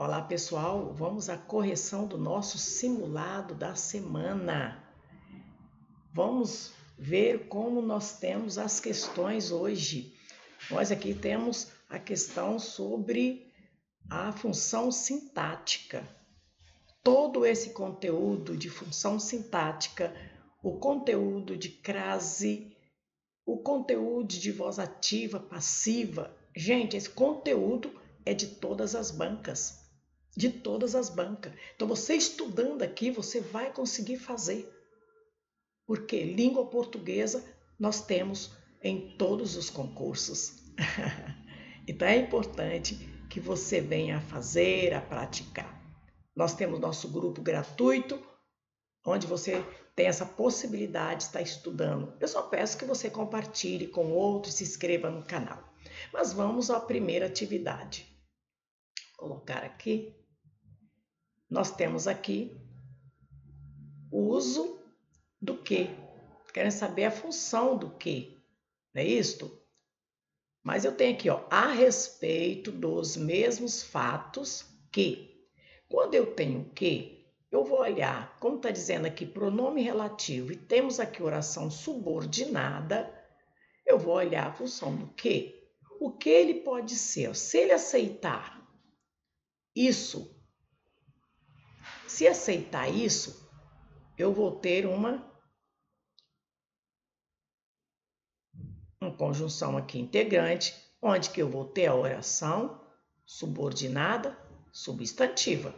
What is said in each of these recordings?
Olá pessoal, vamos à correção do nosso simulado da semana. Vamos ver como nós temos as questões hoje. Nós aqui temos a questão sobre a função sintática. Todo esse conteúdo de função sintática, o conteúdo de crase, o conteúdo de voz ativa, passiva. Gente, esse conteúdo é de todas as bancas. De todas as bancas. Então, você estudando aqui, você vai conseguir fazer. Porque língua portuguesa nós temos em todos os concursos. Então, é importante que você venha a fazer, a praticar. Nós temos nosso grupo gratuito, onde você tem essa possibilidade de estar estudando. Eu só peço que você compartilhe com outros, se inscreva no canal. Mas vamos à primeira atividade. Vou colocar aqui. Nós temos aqui o uso do que. Querem saber a função do que, não é isto? Mas eu tenho aqui, ó, a respeito dos mesmos fatos que. Quando eu tenho que, eu vou olhar, como está dizendo aqui, pronome relativo, e temos aqui oração subordinada, eu vou olhar a função do que. O que ele pode ser? Se ele aceitar isso, se aceitar isso, eu vou ter uma conjunção aqui integrante, onde que eu vou ter a oração subordinada substantiva.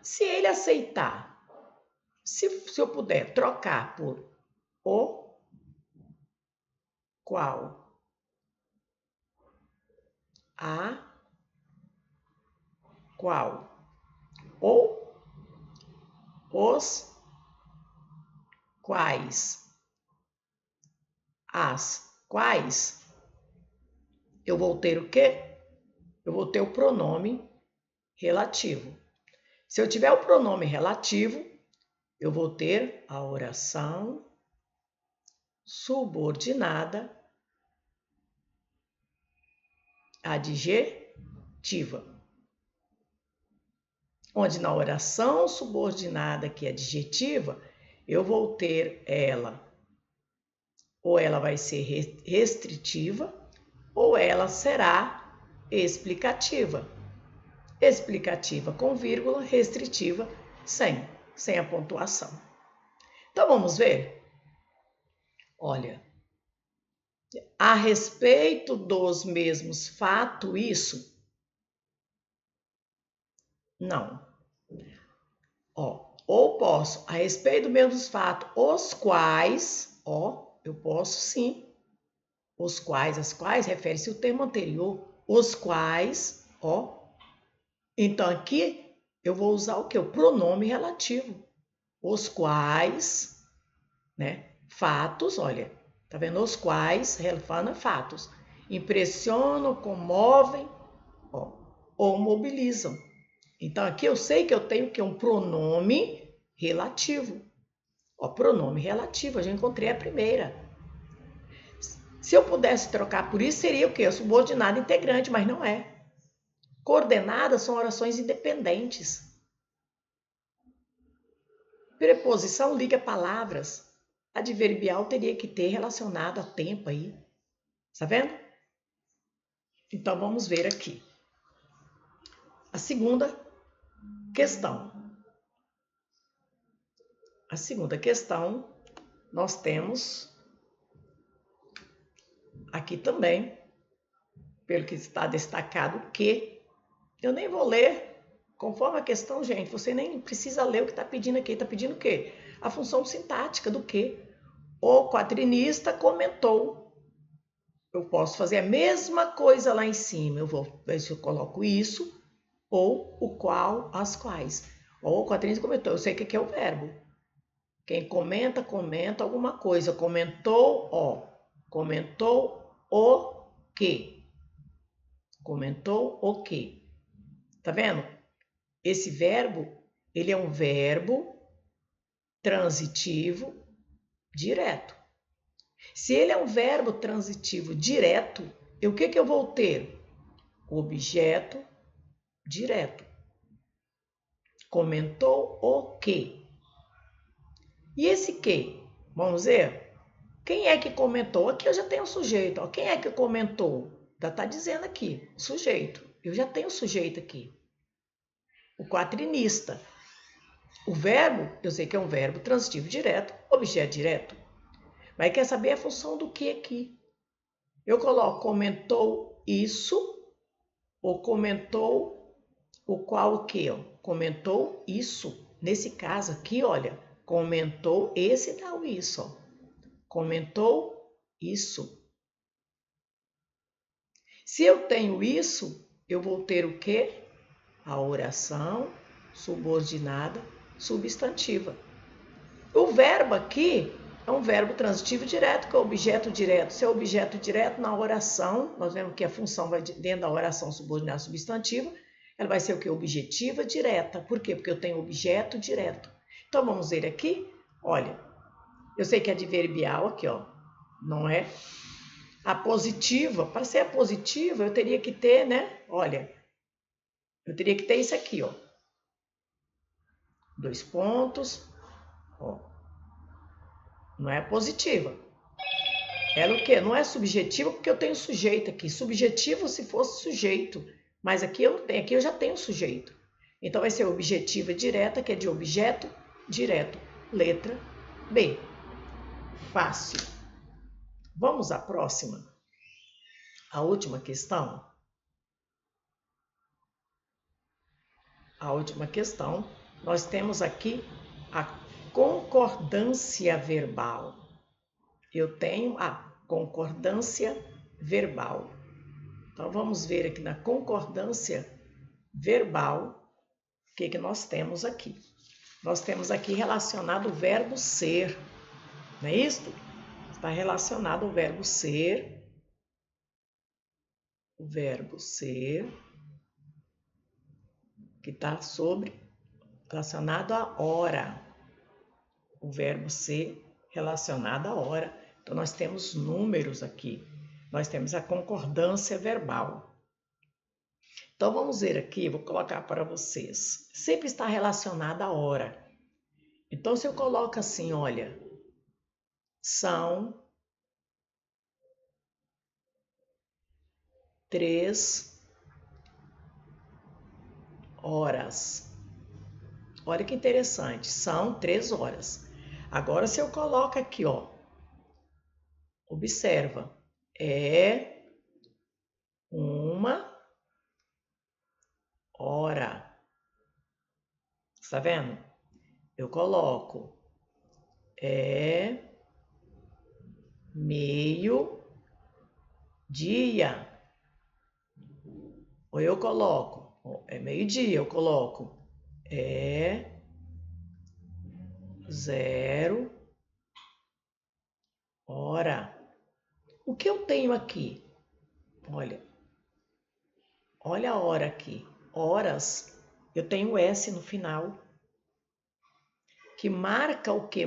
Se ele aceitar, se eu puder trocar por o qual, a qual, ou os quais, as quais, eu vou ter o quê? Eu vou ter o pronome relativo. Se eu tiver o pronome relativo, eu vou ter a oração subordinada adjetiva. Onde na oração subordinada que é adjetiva, eu vou ter ela, ou ela vai ser restritiva, ou ela será explicativa. Explicativa com vírgula, restritiva sem a pontuação. Então vamos ver? Olha, a respeito dos mesmos fatos, isso? Não. Ou posso, a respeito dos mesmos fatos, os quais, eu posso sim. Os quais, as quais, refere-se ao termo anterior. Os quais, Então aqui eu vou usar o quê? O pronome relativo. Os quais, né? Fatos, olha, tá vendo? Os quais, relevando fatos, impressionam, comovem, ou mobilizam. Então aqui eu sei que eu tenho que um pronome relativo. Pronome relativo, eu já encontrei a primeira. Se eu pudesse trocar por isso, seria o quê? Subordinado integrante, mas não é. Coordenadas são orações independentes. Preposição liga palavras. Adverbial teria que ter relacionado a tempo aí. Tá vendo? Então vamos ver aqui. A segunda questão. A segunda questão, nós temos aqui também, pelo que está destacado, que eu nem vou ler conforme a questão, gente. Você nem precisa ler o que está pedindo aqui. Está pedindo o quê? A função sintática do que. O quadrinista comentou. Eu posso fazer a mesma coisa lá em cima. Eu vou ver se eu coloco isso, ou o qual, as quais. Ou o quadrinista comentou. Eu sei o que é o verbo. Quem comenta, comenta alguma coisa. Comentou, comentou o que. Comentou o que. Tá vendo? Esse verbo, ele é um verbo transitivo direto. Se ele é um verbo transitivo direto, o que eu vou ter? objeto direto. Comentou o quê? E esse quê? Vamos ver? Quem é que comentou? Aqui eu já tenho o sujeito. Ó. Quem é que comentou? Já está dizendo aqui, sujeito. Eu já tenho o sujeito aqui. O quatrinista. O verbo, eu sei que é um verbo transitivo direto, objeto direto. Mas quer saber a função do que aqui? Eu coloco comentou isso ou comentou o qual o que? Comentou isso. Nesse caso aqui, olha, comentou esse tal isso. Ó. Comentou isso. Se eu tenho isso, eu vou ter o quê? A oração subordinada substantiva. O verbo aqui é um verbo transitivo direto, que é objeto direto. Se é objeto direto na oração, nós vemos que a função vai dentro da oração subordinada substantiva, ela vai ser o que? Objetiva direta. Por quê? Porque eu tenho objeto direto. Então vamos ver aqui, olha, eu sei que é adverbial aqui, ó, não é? A positiva, para ser a positiva, eu teria que ter, né? Olha, eu teria que ter isso aqui, ó. 2 pontos, ó. Não é positiva. Ela o quê? Não é subjetiva porque eu tenho sujeito aqui. Subjetivo se fosse sujeito, mas aqui eu não tenho, aqui eu já tenho sujeito. Então vai ser objetiva direta, que é de objeto direto. Letra B. Fácil. Vamos à próxima. A última questão. A última questão, nós temos aqui a concordância verbal. Eu tenho a concordância verbal. Então, vamos ver aqui na concordância verbal o que nós temos aqui. Nós temos aqui relacionado o verbo ser, não é isso? Está relacionado o verbo ser. O verbo ser, que está relacionado à hora. O verbo ser relacionado à hora. Então, nós temos números aqui. Nós temos a concordância verbal. Então, vamos ver aqui, vou colocar para vocês. Sempre está relacionado à hora. Então, se eu coloco assim, olha, são 3 horas. Olha que interessante, são 3 horas. Agora, se eu coloco aqui, ó, observa, é 1 hora. Está vendo? Eu coloco, é meio-dia. Ou eu coloco, é meio-dia, eu coloco, é 0 hora. O que eu tenho aqui? Olha a hora aqui. Horas, eu tenho S no final. Que marca o quê?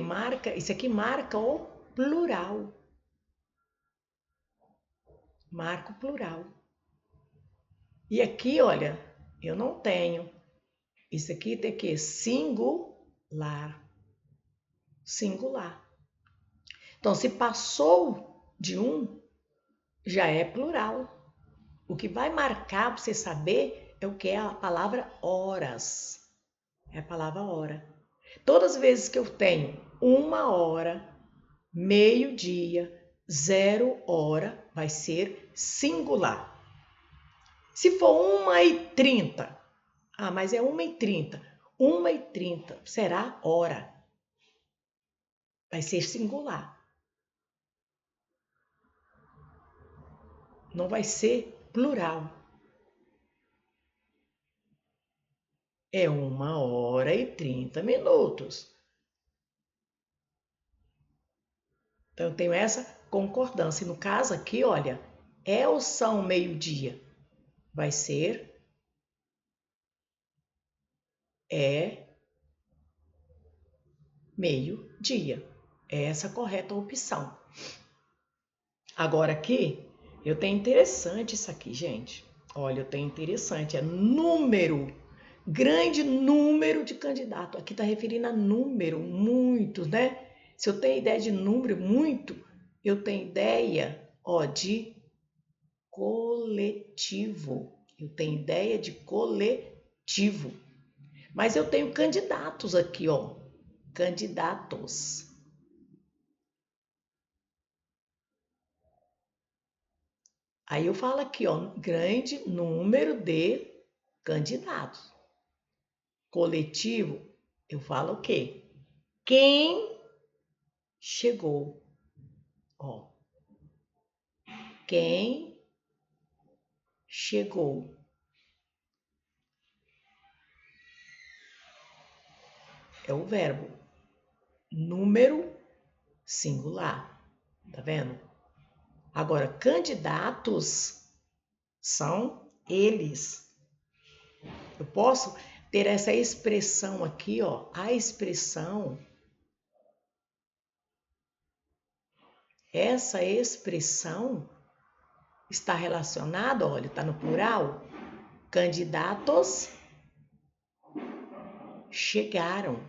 Isso aqui marca o plural. Marca o plural. E aqui, olha, eu não tenho. Isso aqui tem que singular. Singular. Então, se passou de 1, já é plural. O que vai marcar para você saber é o que é a palavra horas. É a palavra hora. Todas as vezes que eu tenho 1 hora, meio-dia, 0 hora, vai ser singular. Se for 1h30, mas é 1h30. 1h30 será hora. Vai ser singular. Não vai ser plural. É 1h30. Então, eu tenho essa concordância. E no caso aqui, olha, é ou são meio-dia? Vai ser meio-dia. É essa a correta opção. Agora aqui, eu tenho interessante isso aqui, gente. Olha, eu tenho interessante, é número, grande número de candidatos. Aqui está referindo a número, muitos, né? Se eu tenho ideia de número, muito, eu tenho ideia, ó, de coletivo. Eu tenho ideia de coletivo. Mas eu tenho candidatos aqui, ó. Candidatos. Aí eu falo aqui, ó, grande número de candidatos. Coletivo, eu falo o quê? Quem chegou? Ó, quem chegou? É o verbo. Número singular. Tá vendo? Agora, candidatos são eles. Eu posso ter essa expressão aqui, ó. A expressão, essa expressão está relacionada, olha, está no plural. Candidatos chegaram.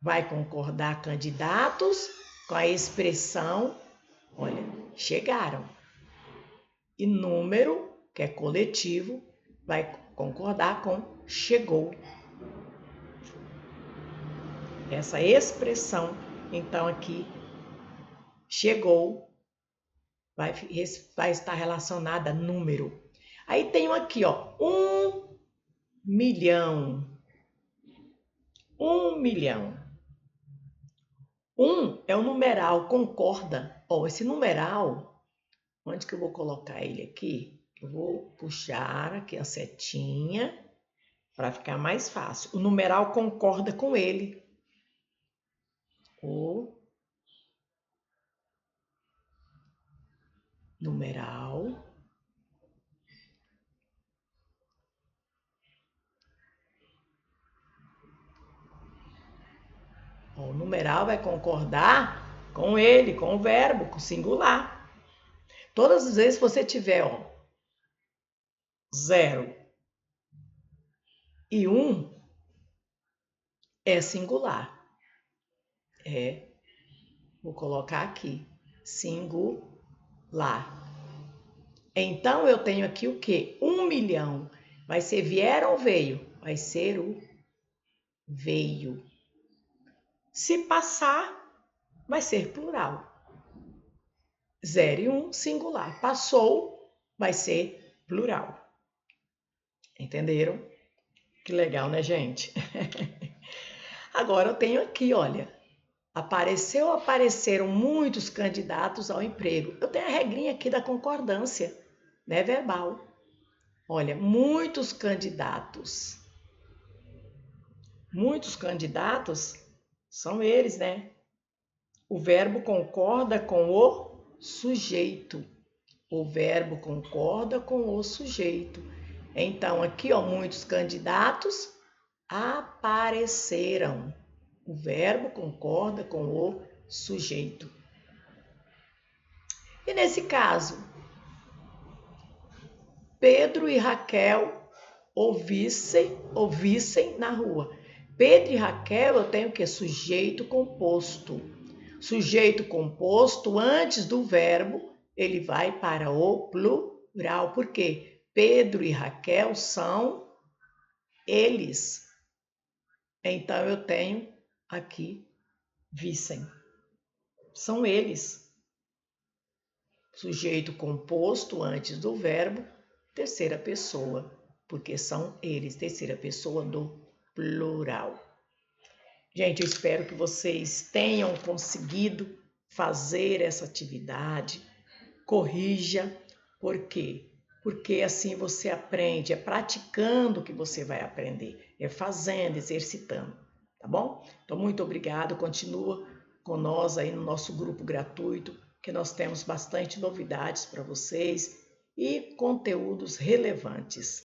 Vai concordar candidatos com a expressão, olha, chegaram. E número, que é coletivo, vai concordar com chegou. Essa expressão, então aqui, chegou, vai estar relacionada a número. Aí tenho aqui, ó, 1 milhão. 1 milhão. 1 é o numeral, concorda. Ó, esse numeral, onde que eu vou colocar ele aqui? Eu vou puxar aqui a setinha para ficar mais fácil. O numeral concorda com ele. O numeral o numeral vai concordar com ele, com o verbo, com o singular. Todas as vezes que você tiver, ó, 0 e 1, é singular. Vou colocar aqui, singular. Então, eu tenho aqui o quê? 1 milhão. Vai ser vieram ou veio? Vai ser o veio. Se passar, vai ser plural. 0 e 1, singular. Passou, vai ser plural. Entenderam? Que legal, né, gente? Agora eu tenho aqui, olha. Apareceram muitos candidatos ao emprego. Eu tenho a regrinha aqui da concordância, né, verbal. Olha, muitos candidatos. Muitos candidatos são eles, né? O verbo concorda com o sujeito. O verbo concorda com o sujeito. Então, aqui, ó, muitos candidatos apareceram. O verbo concorda com o sujeito. E nesse caso, Pedro e Raquel ouvissem na rua. Pedro e Raquel, eu tenho o quê? Sujeito composto. Sujeito composto, antes do verbo, ele vai para o plural. Por quê? Pedro e Raquel são eles. Então, eu tenho aqui, vissem. São eles. Sujeito composto antes do verbo, terceira pessoa, porque são eles, terceira pessoa do plural. Gente, eu espero que vocês tenham conseguido fazer essa atividade. Corrija, por quê? Porque assim você aprende, é praticando que você vai aprender, é fazendo, exercitando, tá bom? Então, muito obrigado, continua com nós aí no nosso grupo gratuito, que nós temos bastante novidades para vocês e conteúdos relevantes.